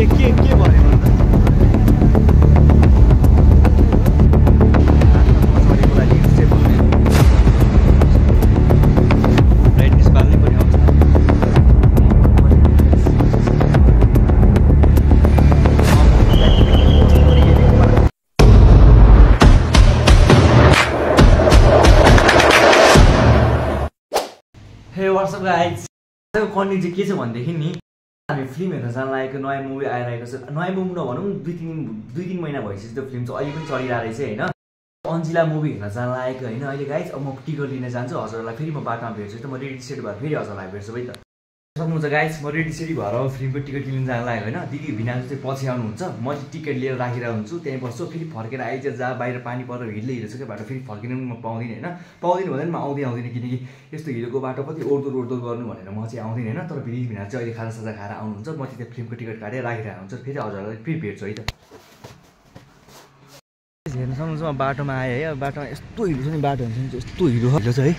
के भन्यो भन्नु त What's up guys? कन्टेन्ट चाहिँ के छ भन्देखि नि हामी फिल्म हेर्न जान लागेको नयाँ मुभी आइरहेको छ। नयाँ मुभी नभनौँ दुई तिन महिना भइसक्यो त्यो फिल्म चाहिँ अहिले पनि चलिरहेको रहेछ हैन। अन्जिला मुभी हेर्न जान लागेको हैन अहिले गाइस। अब म टिकट लिन जान्छु हजुरहरूलाई फेरि म बाटोमा भेट्छु त। म रेडी सेट भएर फेरि हजुरलाई भेट्छु है त। सक्नुहुन्छ गाइस म रेडी सेट भएर फिल्मको टिकट लिन जान लागेको हैन। दिदी भिनाजु चाहिँ पछि आउनुहुन्छ म चाहिँ टिकट लिएर राखिरहेको हुन्छु त्यहीँ बस्छु फेरि फर्केर आइज जहाँ बाहिर पानी परेर हिलो छ क्या बाटो फेरि फर्किनु पनि म पाउँदिनँ हैन। पाउँदिनँ भन्दा पनि म आउँदिनँ किनकि यस्तो हिलोको बाटो कति ओर्दोर गर्नु भनेर म चाहिँ आउँदिनँ हैन। तर दिदी भिनाजु चाहिँ अहिले खाजासाजा खाएर आउनुहुन्छ म चाहिँ त्यो फिल्मको टिकट काटेर राखिरहेको हुन्छु फेरि हजुरहरूलाई फेरि भेट्छु है त। हेर्न सक्नुहुन्छ म बाटोमा आएँ है। अब बाटोमा यस्तो हिलो छ नि बाटो हुन्छ यस्तो हिलो छ है।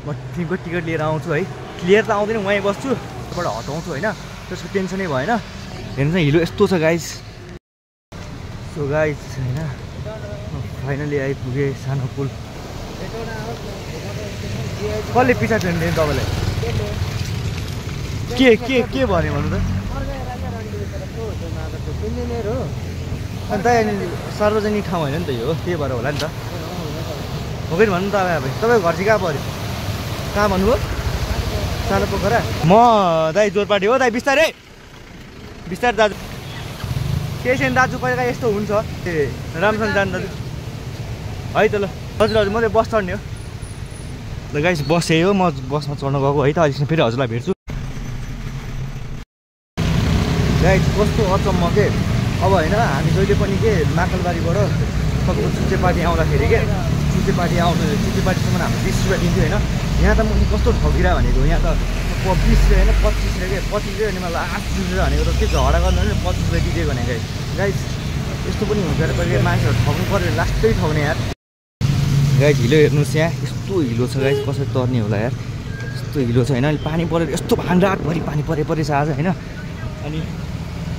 म फिल्मको टिकट लिएर आउँछु है। क्लियर त आउँदैन वहीँ बस्छु बाट हटाउँछु होइन त्यसको टेन्सनै भएन। हेर्नु हिलो यस्तो छ गाइस। सो गाइस होइन फाइनली आइपुगेँ सानो पुल। कसले पिछा फेर्नु तपाईँलाई के भन्यो भन्नु त अन्त सार्वजनिक ठाउँ होइन नि त यो त्यही भएर होला नि त हो कि भन्नु त। अब तपाईँको घर चाहिँ कहाँ पऱ्यो कहाँ भन्नुभयो सानो पोखरा। म दाइ जोरपाटी हो दाइ बिस्तारै दाजु केही छैन दाजु कहिले काहीँ यस्तो हुन्छ ए राम्रोसँग जानु दाजु है त ल। हजुर हजुर म चाहिँ बस चढ्ने हो ल गाइस बस यही हो म बसमा चढ्न गएको है त। अहिलेसम्म फेरि हजुरलाई भेट्छु गाइस। कस्तो अचम्म के अब होइन हामी जहिले पनि के माकलबारीबाट तपाईँको चुच्चेपाटी आउँदाखेरि के चुच्चेपाटीसम्म हाम्रो 20 रुपियाँ दिन्थ्यो होइन। यहाँ त म कस्तो ठगिरा भनेको यहाँ त 20 रुपियाँ होइन 25 रुपियाँ के 25 रुपियाँ भने मलाई लास्ट रुपियाँ भनेको त के झगडा गर्नु भने 25 रुपियाँ दिँदै भनेको गाइस। यस्तो पनि हुन्छ कहिले मान्छेहरू ठग्नु पऱ्यो लास्टै ठग्ने यार। गाइस हिलो हेर्नुहोस् यहाँ यस्तो हिलो छ गाइस कसरी तर्ने होला यार यस्तो हिलो छ होइन। अहिले पानी परेर यस्तो रातभरि पानी परेछ आज होइन। अनि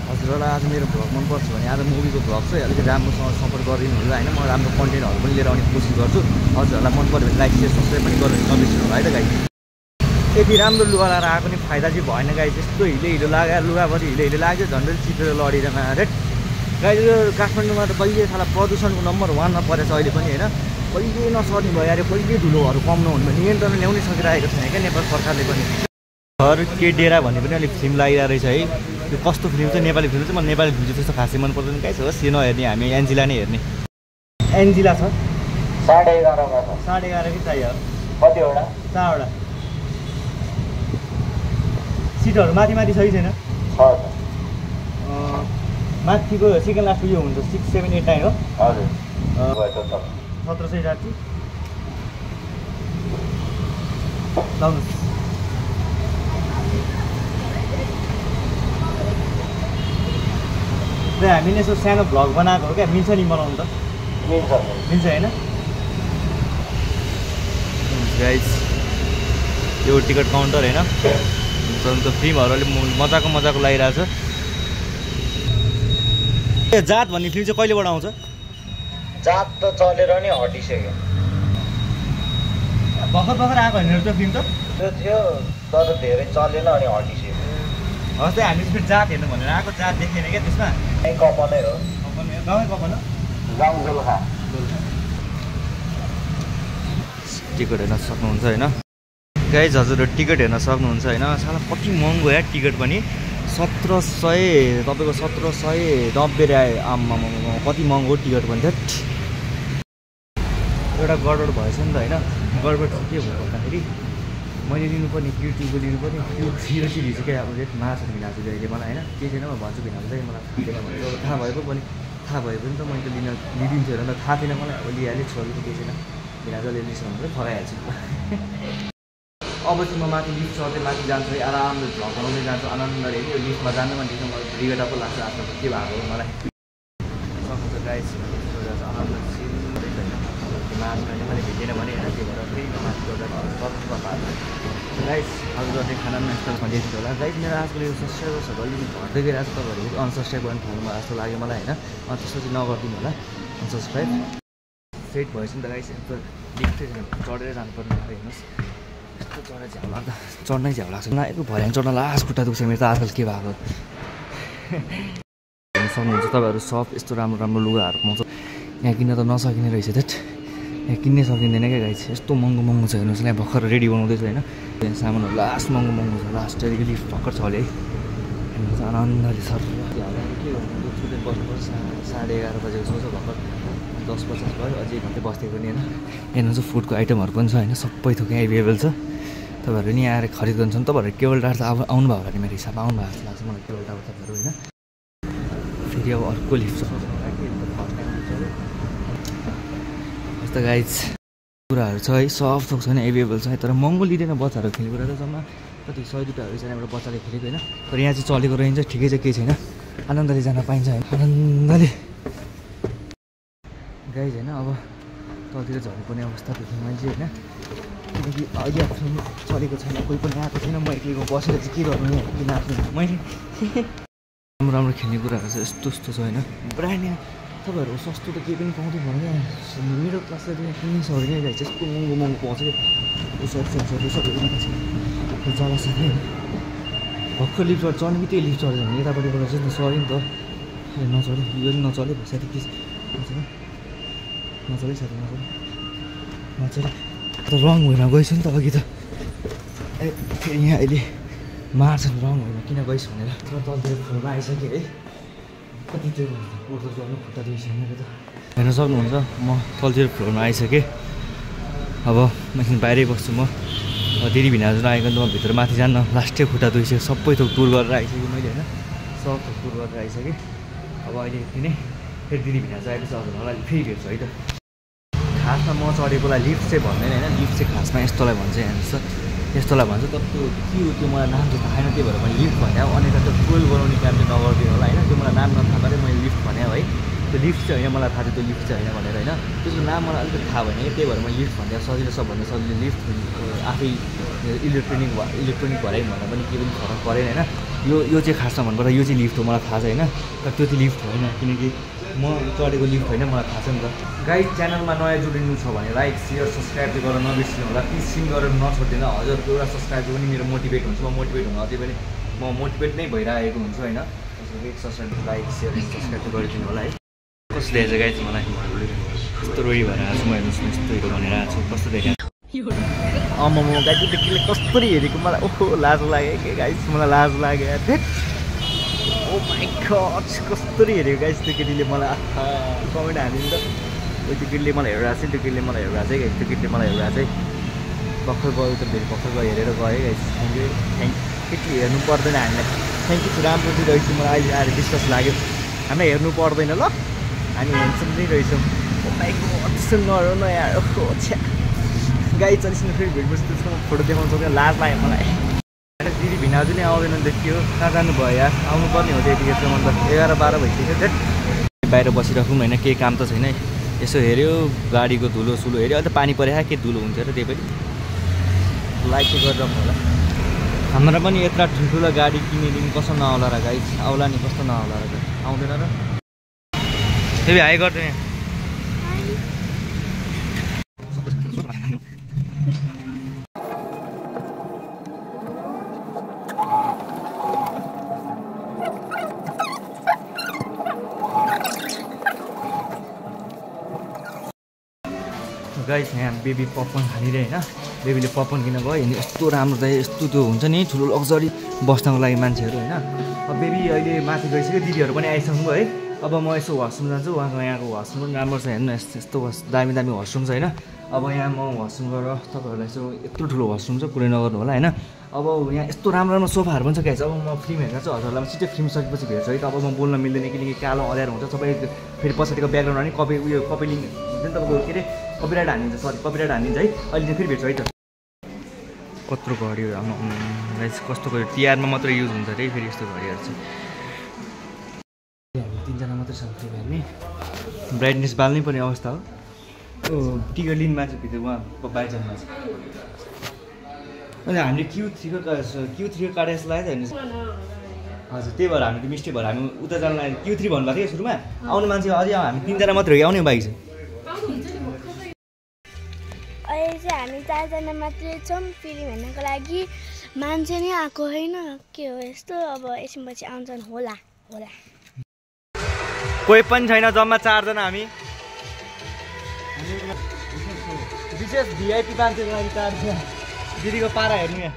हजुरहरूलाई आज मेरो भ्लग मनपर्छ भने आज मुभीको भ्लग चाहिँ अलिकति राम्रोसँग सपोर्ट गरिदिनु होला होइन। म राम्रो कन्टेन्टहरू पनि लिएर आउने कोसिस गर्छु। हजुरहरूलाई मन पऱ्यो भने लाइक सेयर सब्सक्राइब पनि गरेर नबिर्सिनु होला है त गाइस। यति राम्रो लुगा लगाएर आएको नि फाइदा चाहिँ भएन गाइस। यस्तो हिलो लगाएर लुगाभरि हिलो लाग्यो झन्डै चिपेर लडिरहेमा रेट गाइस। यो काठमाडौँमा त कहिले साला प्रदूषणको नम्बर 1मा परेछ अहिले पनि होइन। कहिले नसर्ने भयो अरे कहिले धुलोहरू कम नहुने भयो नियन्त्रण ल्याउनै सकिरहेको छैन क्या नेपाल सरकारले पनि। घर के डेरा भन्ने पनि अलिक फिल्म लागिरहेको रहेछ है। त्यो कस्तो फिल्म चाहिँ नेपाली फिल्म चाहिँ म नेपाली फिल्म चाहिँ त्यस्तो खासै मन पर्दैन गाइस। होस् यो नहेर्ने हामी एन्जिला नै हेर्ने। एन्जिला छ 11:30 कि चाहियो कतिवटा 4वटा सिटहरू माथि छ कि छैन माथिको सेकेन्ड लास्टको यो हुन्छ 6, 7, 8, 9 हो हजुर 1760 लाउनुहोस्। हामीले यसो सानो भ्लग बनाएको हो क्या मिल्छ नि बनाउनु त मिल्छ होइन गाइस। यो टिकट काउन्टर होइन त फिल्महरू अलिक मजाको लागिरहेछ। जात भन्ने फिल्म चाहिँ कहिलेबाट आउँछ? जात त चलेर नि हटिसक्यो भर्खर आएको होइन त्यो फिल्म त त्यो थियो तर धेरै चलेन अनि हटिसक्यो। हस् हामी फेरि जात हेर्नु भनेर आएको जात देखेन क्या त्यसमा कपनै हो गाउँै कपन हो गाउँ गोर्खा। टिकट हेर्न सक्नुहुन्छ होइन गाइज हजुर टिकट हेर्न सक्नुहुन्छ होइन। साला कति महँगो या टिकट पनि 1700 तपाईँको 1790 आम्मा कति महँगो टिकट पनि थियो। एउटा गडबड भएछ नि त होइन। गडबड के भयो भन्दाखेरि मैले लिनुपर्ने क्युटीको लिनुपर्ने त्यो 0 चाहिँ क्या अब रेट मार्छ भिनाजु अहिले मलाई होइन के छैन म भन्छु भिनाजु चाहिँ मलाई दिँदैन भनेको अब थाहा भयो पनि त मैले लिदिन्थ्यो होला नि त थाहा थिएन मलाई। अब लिइहालेँ छोरी त केही छैन भिनाजुले लिन्छ भने फराइहाल्छु। अब चाहिँ म माथि लिफ्ट चढ्दै माथि जान्छु है आरामले भ्लग बनाउँदै जान्छु आनन्दले यो लिफ्टमा जानु भनेदेखि मलाई रिगेटा पो लाग्छ आफ्नो के भएको हो मलाई सक्नुहुन्छ गाइस। आनन्द माथि मैले भेटेन भने होइन त्यही भएर फेरि माथि गएर गाइस आज गर्ने खाना नास्तामा देखिन्छ होला गाइस मेरो आजको यो सब्सक्राइबर्सहरू अलिकति घट्दै गइरहेको छ तपाईँहरू अनसब्सक्राइब गर्नु थाल्नुभयो जस्तो लाग्यो मलाई होइन त्यसपछि नगरिदिनु होला अनसब्सक्राइब सेट भएछ नि त गाइस यस्तो लिफ्टै चढेरै जानुपर्ने हेर्नुहोस् यस्तो चढेर झ्याउ लाग्दा चढ्नै झ्याउ लाग्छ लागेको भर्याङ चढ्न लास्ट खुट्टा दुख्छ मेरो त आजकल के भएको हेर्नु सक्नुहुन्छ तपाईँहरू सब यस्तो राम्रो राम्रो लुगाहरू पाउँछ यहाँ किन्न त नसकिने रहेछ त्यट यहाँ किन्नै सकिँदैन क्या गाइस यस्तो महँगो छ हेर्नुहोस् यहाँ भर्खर रेडी बनाउँदैछु होइन त्यहाँ सामानहरू लास्ट महँगो छ लास्ट त्यहाँदेखि लिफ्ट भर्खर छ अरे है हेर्नुहोस् आनन्दले सर के गर्नु छुट्टै बस्नुपर्छ 11:30 बजेको सोच भर्खर 10:50 भयो अझै घन्टै बस्दिएको नि होइन हेर्नुहोस् फुडको आइटमहरू पनि छ होइन सबै थोक यहाँ एभाइलेबल छ तपाईँहरू नि आएर खरिद गर्नु छ भने तपाईँहरू केवल टाढा त अब आउनुभयो होला नि मेरो हिसाबमा आउनुभएको जस्तो लाग्छ मलाई केवल टाढा तपाईँहरू होइन फेरि अब अर्को लिफ्ट छ यस्तो गाइज कुराहरू छ है सब थोक छैन एभाइलेबल छ तर महँगो लिँदैन बच्चाहरू खेल्ने कुरा त जम्मा कति 100 रुपियाँहरू चाहिँ एउटा बच्चाले खेलेको होइन तर यहाँ चाहिँ चलेको रहेछ ठिकै चाहिँ केही छैन आनन्दले जान पाइन्छ होइन आनन्दले गाइज होइन अब तलतिर झर्नुपर्ने अवस्था देख्ने मान्छे होइन किनकि अहिले आफ्नो चलेको छैन कोही पनि आएको छैन म एक्लैको बसेर चाहिँ के गर्नु यहाँ किन आफ्नो मैले राम्रो राम्रो खेल्ने कुराहरू छ यस्तो छ होइन ब्रान्ड यहाँ तपाईँहरू सस्तो त केही पनि पाउँदैन भने मिडल क्लासले त यहाँ किन्नै सक्दैन गाइस यस्तो महँगो पाउँछ क्या सेन्सरहरू सबै जलासाथै भर्खर लिफ्ट चढ्ने बित्तिकै लिफ्ट चढ्यो भने यतापट्टिबाट चाहिँ सऱ्यो नि त नचल्यो यो पनि नचल्यो साथी के नचल्यो साथी नचल्यो त रङ भुइँमा गइछु नि त अघि त ए फेरि यहाँ अहिले मार्छन् रङ भुइँमा किन गइस् भनेर तर तलतिर फ्लोरमा आइसक्यो है कति त्यो उठ्दो चढ्नु खुट्टा दुइसक्यो मेरो त हेर्न सक्नुहुन्छ म तलतिर फ्लोरमा आइसकेँ अब म एकछिन बाहिरै बस्छु म दिदी भिनाजु आएको त म भित्र माथि जान्न लास्टै खुट्टा दुइसक्यो सबै थोक टुर गरेर आइसकेँ मैले होइन सब थोक टुर गरेर आइसकेँ अब अहिले यति नै फेरि दिदी भिनाजु आएपछि हजुरहरूलाई फेरि भेट्छु है त खासमा म चढेकोलाई लिफ्ट चाहिँ भन्दैन होइन लिफ्ट चाहिँ खासमा यस्तोलाई भन्छ हेर्नुहोस् यस्तोलाई भन्छ तर त्यो के हो त्यो मलाई नाम चाहिँ थाहा छैन त्यही भएर मैले लिफ्ट भने अब अन्यथा त्यो ट्रोल बनाउने काम चाहिँ नगरिदिनु होला होइन त्यो मलाई नाम नथाहा पारे मैले लिफ्ट भने है त्यो लिफ्ट चाहिँ होइन मलाई थाहा छ त्यो लिफ्ट चाहिँ होइन भनेर होइन त्यसको नाम मलाई अलिकति थाहा भएन त्यही भएर मैले लिफ्ट भन्दा सजिलो सबभन्दा सजिलो लिफ्ट आफै इलेक्ट्रोनिक भएर भन्दा पनि केही पनि फरक परेन होइन यो चाहिँ खासमा भन्नुपर्दा यो चाहिँ लिफ्ट हो मलाई थाहा छ होइन तर त्यो चाहिँ लिफ्ट होइन किनकि म चढेको लिफ्ट होइन मलाई थाहा छ नि त गाइस च्यानलमा नयाँ जोडिनु छ भने लाइक सेयर सब्सक्राइब चाहिँ गर्न नबिर्सिनु होला प्लिज सिन गरेर नछोड्दिनँ हजुर एउटा सब्सक्राइब पनि मेरो मोटिभेट हुन्छ म मोटिभेट हुन अझै पनि म मोटिभेट नै भइरहेको हुन्छु होइन त्यसरी सब्सक्राइब लाइक सेयर सब्सक्राइब चाहिँ गरिदिनु होला है कस्तो देखेको छ गाइस मलाई यस्तो रोडी भएर आएको छु म हेर्नुहोस् न यस्तो हिरो भनेर आएको छु कस्तो देखेँ म गाइस त्यो केटीले कस्तरी हेरेको मलाई ओहो लाज लाग्यो के गाइस मलाई लाज लाग्यो ओ माई गॉड कस्तरी हेरेको गाइस त्यो केटीले मलाई कमेन्ट हालिदिनु त त्यो केटीले मलाई हेरेर चाहिँ त्यो केटीले मलाई हेरेर चाहिँ त्यो केटीले मलाई हेरेर चाहिँ भर्खर गयो त फेरि भर्खर गयो हेरेर गयो गाइस थ्याङ्क यू केटी हेर्नु पर्दैन हामीलाई थ्याङ्क यू राम्रो चाहिँ रहेछ मलाई अहिले आएर विश्वास लाग्यो हामीलाई हेर्नु पर्दैन ल हामी हेन्डसम नै रहेछौँ ओ माई गॉड त्यस्तो नहेर्नु न यार ओहो छ्या गाई चलिसक्नु फेरि भेटपछि त्यसमा फोटो देखाउनु सक्दैन लाज लाग्यो मलाई दिदी भिनाजु नै आउँदैन देखियो कहाँ जानुभयो यार आउनुपर्ने हो त्यतिखेरसम्म त 11-12 भइसक्यो झट् बाहिर बसिराखौँ होइन केही काम त छैन यसो हेऱ्यो गाडीको धुलो सुलो हेऱ्यो अहिले त पानी परेको के धुलो हुन्छ र त्यही पनि लाइक चाहिँ गरिराख्नु होला हाम्रा पनि यत्रो ठुल्ठुलो गाडी किनिदिनु कस्तो नआउला र गाई आउला नि कस्तो नआउला र आउँदैन र फेरि हाई गर्दैन गाइस यहाँ बेबी पपकर्न खानिरहे होइन बेबीले पपकर्न किन गयो अनि यस्तो राम्रो चाहिँ यस्तो त्यो हुन्छ नि ठुलो लग्जरी बस्नको लागि मान्छेहरू होइन अब बेबी अहिले माथि गइसक्यो दिदीहरू पनि आइसक्नु भयो है अब म यसो वासरुम जान्छु उहाँको यहाँको वासरुम पनि राम्रो छ हेर्नु यस्तो दामी वासरुम छ होइन अब यहाँ म वासरुम गरेर तपाईँहरूलाई यसो यत्रो ठुलो वासरुम छ कुरै नगर्नु होला होइन अब यहाँ यस्तो राम्रो सोफाहरू पनि छ गाइस अब म फिल्म हेर्न चाहिँ हजुरलाई छिट्टै फिल्म सकेपछि भेट्छु है त अब म बोल्न मिल्दैन किनकि कालो अँध्यारो हुन्छ सबै फेरि पछाडिको ब्याकग्राउन्ड पनि कपी लिङ्क हुन्छ नि तपाईँको के अरे कपिराइट हानिन्छ सरी कपिराइट हानिन्छ है अहिले चाहिँ फेरि भेट्छु है त कत्रो घडीहरू गाइस कस्तो घडी तिहारमा मात्रै युज हुन्छ अरे फेरि यस्तो घडीहरू चाहिँ हामी 3 जना मात्रै छ फेरि हामी ब्राइटनेस बाल्नै पर्ने अवस्था हो टिकट लिनु मान्छे भित्र उहाँ बाहिर जानु मान्छे अनि हामीले Q3 को कार्ड जस्तो लाग्यो त हेर्नुहोस् हजुर त्यही भएर हामी मिस्टेक भएर हामी उता जानु लाग्यो Q3 भन्नुभएको थियो सुरुमा आउने मान्छे अझै हामी 3 जना मात्र हो कि आउने बाइक छ अहिले चाहिँ हामी 4 जना मात्रै छौँ फिल्म हेर्नको लागि मान्छे नै आएको होइन के हो यस्तो अब यसपछि आउँछन् होला कोही पनि छैन जम्मा 4 जना हामी विशेष भिआइपी मान्छेको लागि 4 जना दिदीको पारा हेर्नु यहाँ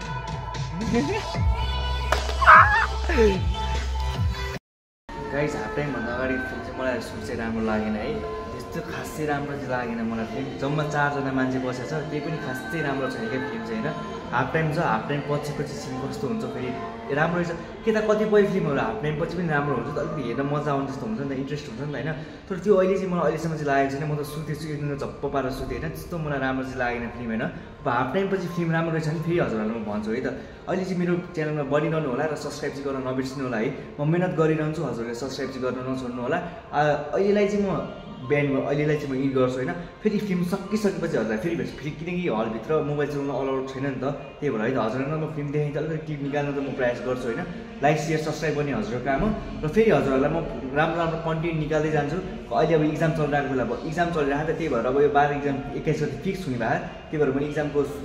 गाइस हाफ टाइम भन्दा अगाडि फिल्म चाहिँ मलाई सुट चाहिँ राम्रो लागेन है त्यस्तो खासै राम्रो चाहिँ लागेन मलाई फिल्म जम्मा 4 जना मान्छे बसेको छ त्यही पनि खासै राम्रो छैन क्या फिल्म चाहिँ होइन हाफ टाइम छ हाफ टाइम पछिको चाहिँ सिन कस्तो हुन्छ फेरि राम्रो रहेछ के त कतिपय फिल्महरू हाफ टाइम पछि पनि राम्रो हुन्छ त अलिकति हेर्न मजा आउने जस्तो हुन्छ नि त इन्ट्रेस्ट हुन्छ नि त होइन तर त्यो अहिले चाहिँ मलाई अहिलेसम्म चाहिँ लागेको छैन म त सुतेछु एकदम झप्प पारेर सुतेँ होइन त्यस्तो मलाई राम्रो चाहिँ लागेन फिल्म होइन अब हाफ टाइम पछि फिल्म राम्रो रहेछ भने फेरि हजुरहरूलाई म भन्छु है त अहिले चाहिँ मेरो च्यानलमा बनिरहनु होला र सब्सक्राइब चाहिँ गर्न नबिर्सिनु होला है म मिहिनेत गरिरहन्छु हजुरहरूले सब्सक्राइब चाहिँ गर्न नछोड्नु होला अहिलेलाई चाहिँ म अहिलेलाई चाहिँ म यी गर्छु होइन फेरि फिल्म सकिसकेपछि हजुरलाई फेरि भेट्छु फेरि किनकि हलभित्र मोबाइल चलाउनु अलाउड छैन नि त त्यही भएर है त हजुरहरूलाई म फिल्म देखेँ त अलिकति क्लिप निकाल्न त म प्रयास गर्छु होइन लाइक सेयर सब्सक्राइब गर्ने हजुरको काम हो र फेरि हजुरहरूलाई म राम्रो राम्रो कन्टेन्ट निकाल्दै जान्छु अहिले अब इक्जाम चलिरहेको बेला अब इक्जाम चलिरहेको त त्यही भएर अब यो 12 इक्जाम 21 गते फिक्स हुने भयो त्यही भएर म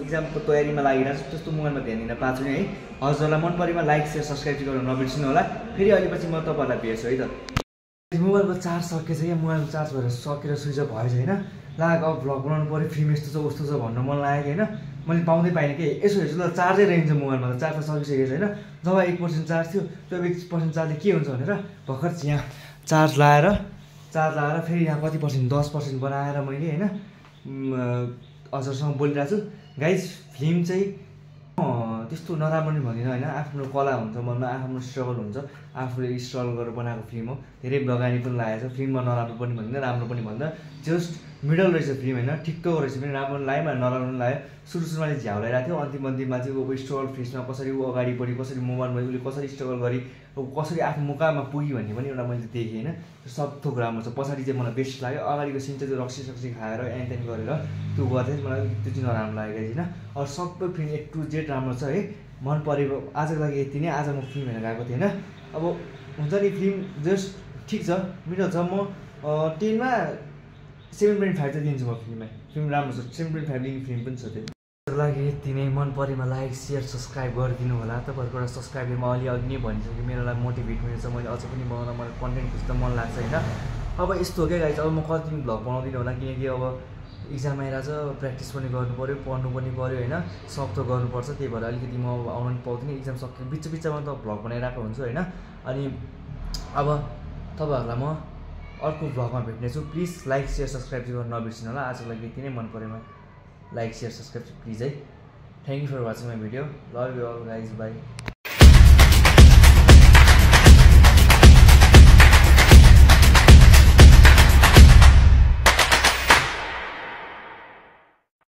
इक्जामको तयारीमा लागिरहेको छु त्यस्तो मोबाइलमा ध्यान दिन पाएको छु है हजुरहरूलाई मन परेमा लाइक सेयर सब्सक्राइब चाहिँ गर्न नबिर्सिनु होला फेरि अहिलेपछि म तपाईँहरूलाई भेट्छु है त मोबाइलको चार्ज सकेछ क्या मोबाइलको चार्ज भएर सकेर स्विच अफ भएछ होइन लाग्यो अब भ्लग बनाउनु पऱ्यो फिल्म यस्तो छ उस्तो छ भन्न मन लाग्यो होइन मैले पाउँदै पाइनँ कि यसो हेर्छु त चार्जै रहन्छ मोबाइलमा त चार्ज त सकिसकेको छ होइन जब 1% चार्ज थियो त्यो 1% चार्जले के हुन्छ भनेर भर्खर यहाँ चार्ज लाएर फेरि यहाँ कति पर्सेन्ट 10% बनाएर मैले होइन हजुरसँग बोलिरहेको छु गाइज फिल्म चाहिँ त्यस्तो नराम्रो नि भन्दिनँ होइन आफ्नो कला हुन्छ मनमा आफ्नो स्ट्रगल हुन्छ आफूले स्ट्रगल गरेर बनाएको फिल्म हो धेरै लगानी पनि लागेको छ फिल्ममा नराम्रो पनि भन्दैन राम्रो पनि भन्दैन जस्ट मिडल रहेछ फिल्म होइन ठिक्कको रहेछ पनि राम्रो पनि लाग्यो नराम्रो पनि लाग्यो सुरुमा चाहिँ झ्याउलाइरहेको थियो अन्तिममा चाहिँ अब स्ट्रगल फेसमा कसरी ऊ अगाडि बढी कसरी मोबाइलमा उसले कसरी स्ट्रगल गरी कसरी आफ्नो मुकाममा पुग्यो भन्ने पनि एउटा मैले देखेँ होइन सब थोक राम्रो छ पछाडि चाहिँ मलाई बेस्ट लाग्यो अगाडिको सिन चाहिँ त्यो रक्सी खाएर एनटेन गरेर त्यो गर्दा चाहिँ मलाई त्यो चाहिँ नराम्रो लागेको होइन अरू सबै फिल्म A to Z राम्रो छ है मन परेको आजको लागि यति नै आज म फिल्म हेरेर गएको थिएँ होइन अब हुन्छ नि फिल्म जस्ट ठिक छ मिडल छ म 10 मा 7.5 चाहिँ दिन्छु म फिल्म राम्रो छ 7.5 लिने फिल्म पनि छ त्यो लागि यति नै मन परेमा लाइक सेयर सब्सक्राइब गरिदिनु होला तपाईँहरूको एउटा सब्सक्राइबले म अघि नै भनिसकेँ मेरो लागि मोटिभेट मिल्छ मैले अझ पनि बनाउन मलाई कन्टेन्ट खिच्न मन लाग्छ होइन अब यस्तो हो क्या गाइस अब म कति दिन भ्लग बनाउँदिनँ होला किनकि अब इक्जाम आइरहेछ प्र्याक्टिस पनि गर्नु पऱ्यो पढ्नु पनि पऱ्यो होइन सब त गर्नुपर्छ त्यही भएर अलिकति म आउनु पनि पाउँदिनँ इक्जाम सक्यो बिचमा त भ्लग बनाइरहेको हुन्छु होइन अनि अब तपाईँहरूलाई म अर्को भ्लगमा भेट्नेछु प्लिज लाइक सेयर सब्सक्राइब चाहिँ गर्न नबिर्सिनु होला आजको लागि यति नै मन परेमा लाइक सेयर सब्सक्राइब प्लिज है thank you for watching my video love you all guys by